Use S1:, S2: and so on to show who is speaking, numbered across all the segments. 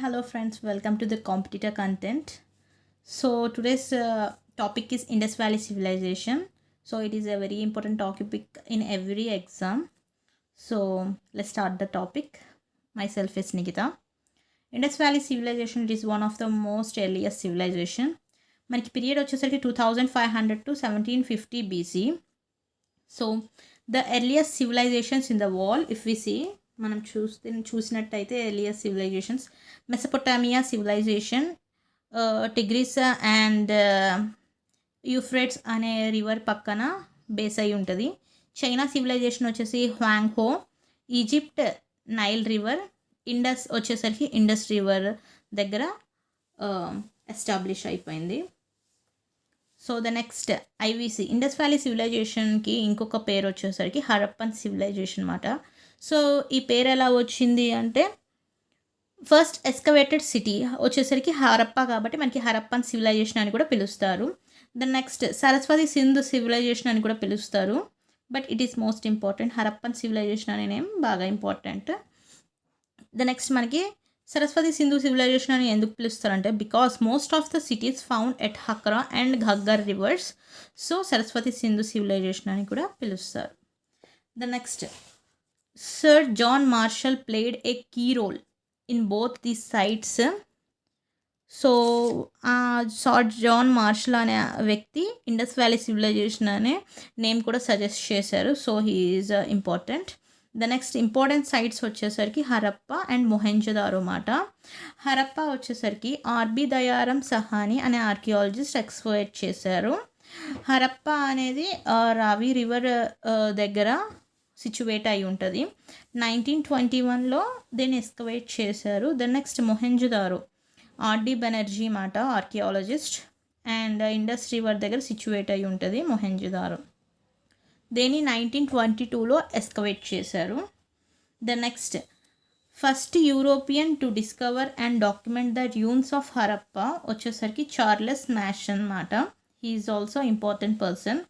S1: hello friends, welcome to the competitor content. So today's topic is Indus Valley Civilization. So it is a very important topic in every exam. So let's start the topic. Myself is Nikita. Indus Valley Civilization is one of the most earliest civilization. మనకి period వచ్చేసరికి 2500 to 1750 BC. So the earliest civilizations in the world, if we see, మనం చూసినట్టయితే earliest civilizations Mesopotamia civilization, Tigris and Euphrates అనే river పక్కన base అయి ఉంటుంది. China civilization వచ్చేసి Hwang Ho, Egypt Nile river, Indus వచ్చేసరికి ఇండస్ రివర్ దగ్గర ఎస్టాబ్లిష్ అయిపోయింది. So the next IVC Indus valley సివిలైజేషన్కి ఇంకొక పేరు వచ్చేసరికి హరప్పన్ సివిలైజేషన్ అన్నమాట. సో ఈ పేరు ఎలా వచ్చింది అంటే, ఫస్ట్ ఎస్కవేటెడ్ సిటీ వచ్చేసరికి హరప్పా కాబట్టి మనకి హరప్పన్ సివిలైజేషన్ అని కూడా పిలుస్తారు. The next Saraswati Sindhu civilization అని కూడా పిలుస్తారు. But it is most important, Harappan civilization అనే నేమ్ బాగా ఇంపార్టెంట్. ద నెక్స్ట్ మనకి సరస్వతి సింధు సివిలైజేషన్ అని ఎందుకు పిలుస్తారంటే, because most of the cities found at Hakra and Ghaggar rivers. So Saraswati Sindhu civilization అని కూడా పిలుస్తారు. The next sir John Marshall played a key role in both the sites. So sir John Marshall అనే వ్యక్తి Indus valley civilization అనే name కూడా suggest చేశారు. So he is important. The next important sites వచ్చేసరికి Harappa and Mohenjo-daro మాట. హరప్పా వచ్చేసరికి RB Dayaram Sahani అనే archaeologist explore చేశారు. హరప్పా అనేది రావి రివర్ దగ్గర సిచ్యువేట్ అయి ఉంటుంది. 1921లో దీన్ని ఎక్స్కవేట్ చేశారు. The next Mohenjodaro RD Banerjee మాట ఆర్కియాలజిస్ట్, అండ్ ఇండస్ రివర్ దగ్గర సిచ్యువేట్ అయి ఉంటుంది మొహెంజోదారో. దీన్ని 1922లో ఎక్స్కవేట్ చేశారు. The next first European to discover and document the ruins of Harappa వచ్చేసరికి చార్లెస్ మ్యాషన్ మాట. He is also important person.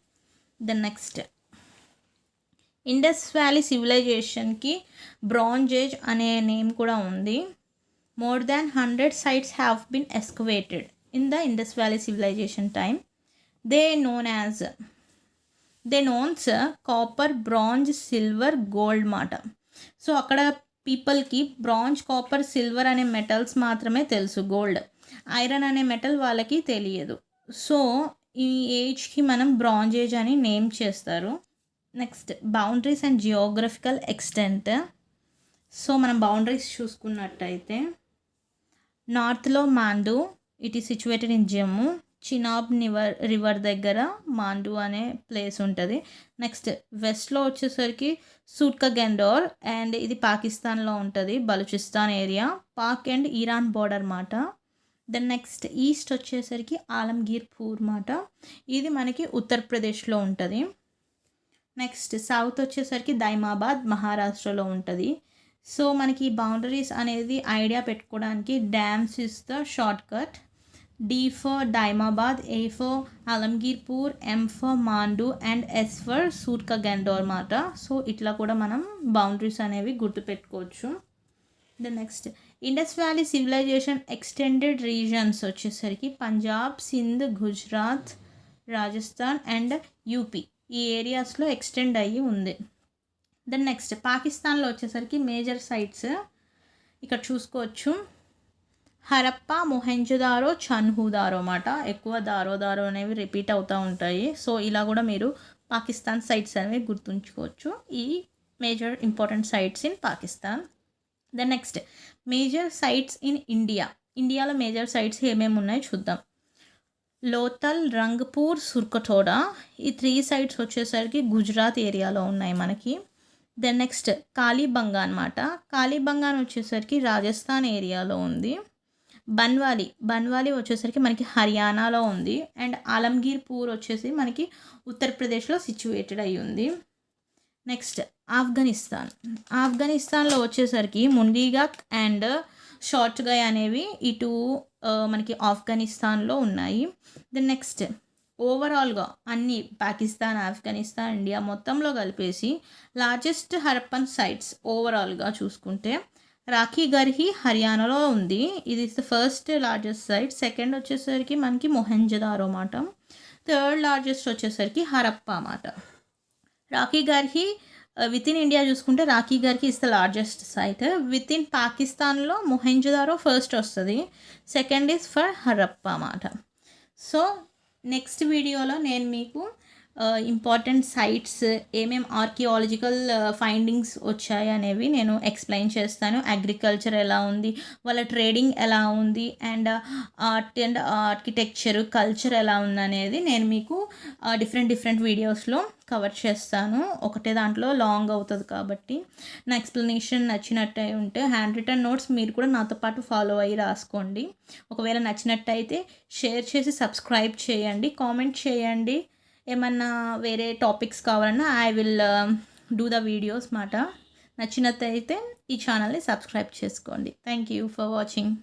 S1: The next Indus valley సివిలైజేషన్కి బ్రాంజ్ ఏజ్ అనే నేమ్ కూడా ఉంది. More than 100 sites have been excavated in the Indus valley civilization time. They నోన్స్ copper, bronze, silver, gold మాట. So అక్కడ పీపుల్కి bronze, copper, silver అనే metals మాత్రమే తెలుసు. గోల్డ్, ఐరన్ అనే మెటల్ వాళ్ళకి తెలియదు. సో ఈ ఏజ్కి మనం బ్రాంజ్ ఏజ్ అని నేమ్ చేస్తారు. Next boundaries and geographical extent. So మనం బౌండరీస్ చూసుకున్నట్టయితే, నార్త్లో Manda, it is situated in Jammu. Chenab river దగ్గర మాండు అనే ప్లేస్ ఉంటుంది. నెక్స్ట్ వెస్ట్లో వచ్చేసరికి సూట్కా-గెండోర్, అండ్ ఇది పాకిస్తాన్లో ఉంటుంది, Balochistan area, Pak and Iran border మాట. దెన్ నెక్స్ట్ ఈస్ట్ వచ్చేసరికి ఆలంగీర్ పూర్ మాట, ఇది మనకి ఉత్తరప్రదేశ్లో ఉంటుంది. నెక్స్ట్ సౌత్ వచ్చేసరికి దైమాబాద్ మహారాష్ట్రలో ఉంటుంది. సో మనకి బౌండరీస్ అనేది ఐడియా పెట్టుకోవడానికి dams is the short cut. D for Daimabad, A for Alamgirpur, M for Mandu and S for Sootka-Gandor మాట. సో ఇట్లా కూడా మనం బౌండరీస్ అనేవి గుర్తుపెట్టుకోవచ్చు. The next Indus valley civilization extended regions వచ్చేసరికి పంజాబ్, సింధ్, గుజరాత్, రాజస్థాన్ అండ్ యూపీ ఈ ఏరియాస్లో ఎక్స్టెండ్ అయ్యి ఉంది. దెన్ నెక్స్ట్ పాకిస్తాన్లో వచ్చేసరికి మేజర్ సైట్స్ ఇక్కడ చూసుకోవచ్చు. హరప్పా, మొహెంజోదారో, చన్హుదారో మాట. ఎక్కువ దారో అనేవి రిపీట్ అవుతూ ఉంటాయి. సో ఇలా కూడా మీరు పాకిస్తాన్ సైట్స్ అనేవి గుర్తుంచుకోవచ్చు, ఈ major important sites in Pakistan. Then next major sites in India. ఇండియాలో మేజర్ సైట్స్ ఏమేమి ఉన్నాయో చూద్దాం. లోతల్, రంగపూర్, సుర్కటోడా, ఈ 3 sites వచ్చేసరికి గుజరాత్ ఏరియాలో ఉన్నాయి మనకి. దెన్ నెక్స్ట్ కాళీబంగా అనమాట. కాళీబంగాన్ వచ్చేసరికి రాజస్థాన్ ఏరియాలో ఉంది. బన్వాలి వచ్చేసరికి మనకి హర్యానాలో ఉంది. అండ్ ఆలంగీర్ పూర్ వచ్చేసి మనకి ఉత్తరప్రదేశ్లో సిచ్యువేటెడ్ అయి ఉంది. నెక్స్ట్ ఆఫ్ఘనిస్తాన్లో వచ్చేసరికి ముండీగాక్ అండ్ షార్ట్గాయ్ అనేవి ఇటు మనకి ఆఫ్ఘనిస్తాన్లో ఉన్నాయి. దెన్ నెక్స్ట్ ఓవరాల్గా అన్ని పాకిస్తాన్, ఆఫ్ఘనిస్తాన్, ఇండియా మొత్తంలో కలిపేసి లార్జెస్ట్ హరప్పన్ సైట్స్ ఓవరాల్గా చూసుకుంటే రాఖీ గర్హి హర్యానాలో ఉంది. ఇది is the first largest site. Second వచ్చేసరికి మనకి మొహెంజదారో మాట. థర్డ్ లార్జెస్ట్ వచ్చేసరికి హరప్పా మాట. Rakhi Garhi within India చూసుకుంటే Rakhi Garhi is the largest site. Within పాకిస్తాన్లో మొహెంజదారో ఫస్ట్ వస్తుంది. సెకండ్ ఈజ్ ఫర్ హరప్పా మాట. సో నెక్స్ట్ వీడియోలో నేను మీకు ఇంపార్టెంట్ సైట్స్ ఏమేం ఆర్కియాలజికల్ ఫైండింగ్స్ వచ్చాయి అనేవి నేను ఎక్స్ప్లెయిన్ చేస్తాను. అగ్రికల్చర్ ఎలా ఉంది, వాళ్ళ ట్రేడింగ్ ఎలా ఉంది, and art and architecture culture ఎలా ఉంది అనేది నేను మీకు డిఫరెంట్ వీడియోస్లో కవర్ చేస్తాను. ఒకటే దాంట్లో లాంగ్ అవుతుంది కాబట్టి నా ఎక్స్ప్లెనేషన్ నచ్చినట్టు ఉంటే హ్యాండ్ రిటన్ నోట్స్ మీరు కూడా నాతో పాటు ఫాలో అయ్యి రాసుకోండి. ఒకవేళ నచ్చినట్టయితే షేర్ చేసి సబ్స్క్రైబ్ చేయండి, కామెంట్ చేయండి. ఏమన్నా వేరే టాపిక్స్ కావాలన్నా I will do the videos మాట. నచ్చినట్టయితే ఈ ఛానల్ని సబ్స్క్రైబ్ చేసుకోండి. Thank you for watching.